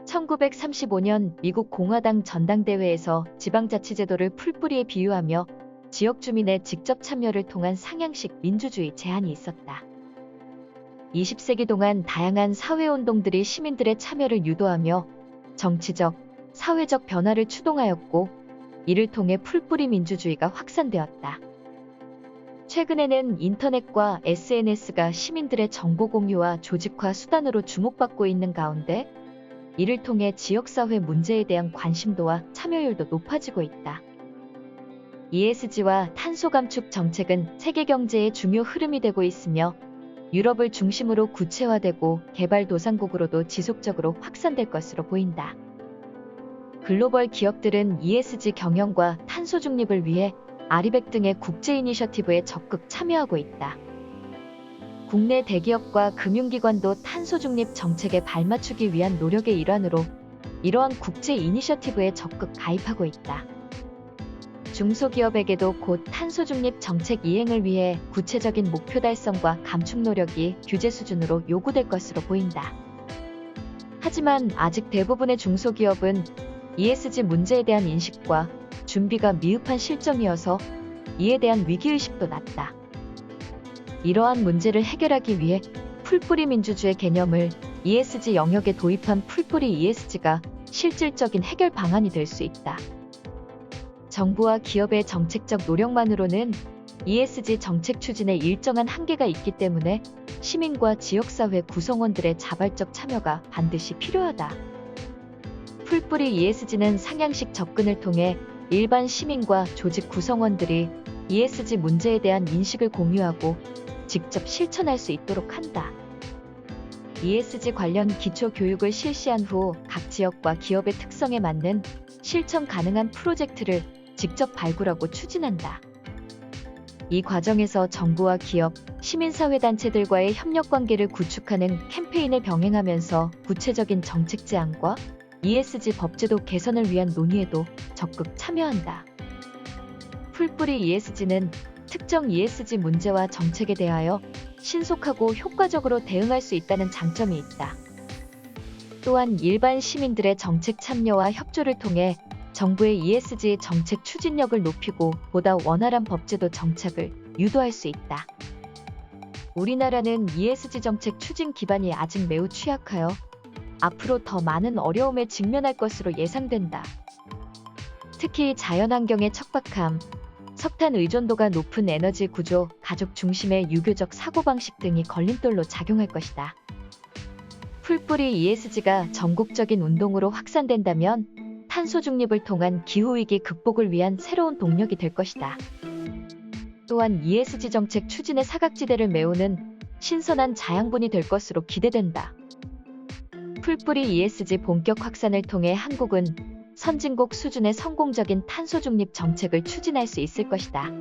1935년 미국 공화당 전당대회에서 지방자치제도를 풀뿌리에 비유하며 지역 주민의 직접 참여를 통한 상향식 민주주의 제안이 있었다. 20세기 동안 다양한 사회운동들이 시민들의 참여를 유도하며 정치적, 사회적 변화를 추동하였고, 이를 통해 풀뿌리 민주주의가 확산되었다. 최근에는 인터넷과 SNS가 시민들의 정보 공유와 조직화 수단으로 주목받고 있는 가운데, 이를 통해 지역사회 문제에 대한 관심도와 참여율도 높아지고 있다. ESG와 탄소 감축 정책은 세계 경제의 중요 흐름이 되고 있으며, 유럽을 중심으로 구체화되고 개발도상국으로도 지속적으로 확산될 것으로 보인다. 글로벌 기업들은 ESG 경영과 탄소 중립을 위해 아리백 등의 국제 이니셔티브에 적극 참여하고 있다. 국내 대기업과 금융기관도 탄소 중립 정책에 발맞추기 위한 노력의 일환으로 이러한 국제 이니셔티브에 적극 가입하고 있다. 중소기업에게도 곧 탄소 중립 정책 이행을 위해 구체적인 목표 달성과 감축 노력이 규제 수준으로 요구될 것으로 보인다. 하지만 아직 대부분의 중소기업은 ESG 문제에 대한 인식과 준비가 미흡한 실정이어서 이에 대한 위기의식도 낮다. 이러한 문제를 해결하기 위해 풀뿌리 민주주의 개념을 ESG 영역에 도입한 풀뿌리 ESG가 실질적인 해결 방안이 될 수 있다. 정부와 기업의 정책적 노력만으로는 ESG 정책 추진에 일정한 한계가 있기 때문에 시민과 지역사회 구성원들의 자발적 참여가 반드시 필요하다. 풀뿌리 ESG는 상향식 접근을 통해 일반 시민과 조직 구성원들이 ESG 문제에 대한 인식을 공유하고 직접 실천할 수 있도록 한다. ESG 관련 기초 교육을 실시한 후 각 지역과 기업의 특성에 맞는 실천 가능한 프로젝트를 직접 발굴하고 추진한다. 이 과정에서 정부와 기업, 시민사회단체들과의 협력관계를 구축하는 캠페인을 병행하면서 구체적인 정책 제안과 ESG 법제도 개선을 위한 논의에도 적극 참여한다. 풀뿌리 ESG는 특정 ESG 문제와 정책에 대하여 신속하고 효과적으로 대응할 수 있다는 장점이 있다. 또한 일반 시민들의 정책 참여와 협조를 통해 정부의 ESG 정책 추진력을 높이고 보다 원활한 법제도 정착을 유도할 수 있다. 우리나라는 ESG 정책 추진 기반이 아직 매우 취약하여 앞으로 더 많은 어려움에 직면할 것으로 예상된다. 특히 자연환경의 척박함, 석탄 의존도가 높은 에너지 구조, 가족 중심의 유교적 사고방식 등이 걸림돌로 작용할 것이다. 풀뿌리 ESG가 전국적인 운동으로 확산된다면 탄소 중립을 통한 기후위기 극복을 위한 새로운 동력이 될 것이다. 또한 ESG 정책 추진의 사각지대를 메우는 신선한 자양분이 될 것으로 기대된다. 풀뿌리 ESG 본격 확산을 통해 한국은 선진국 수준의 성공적인 탄소 중립 정책을 추진할 수 있을 것이다.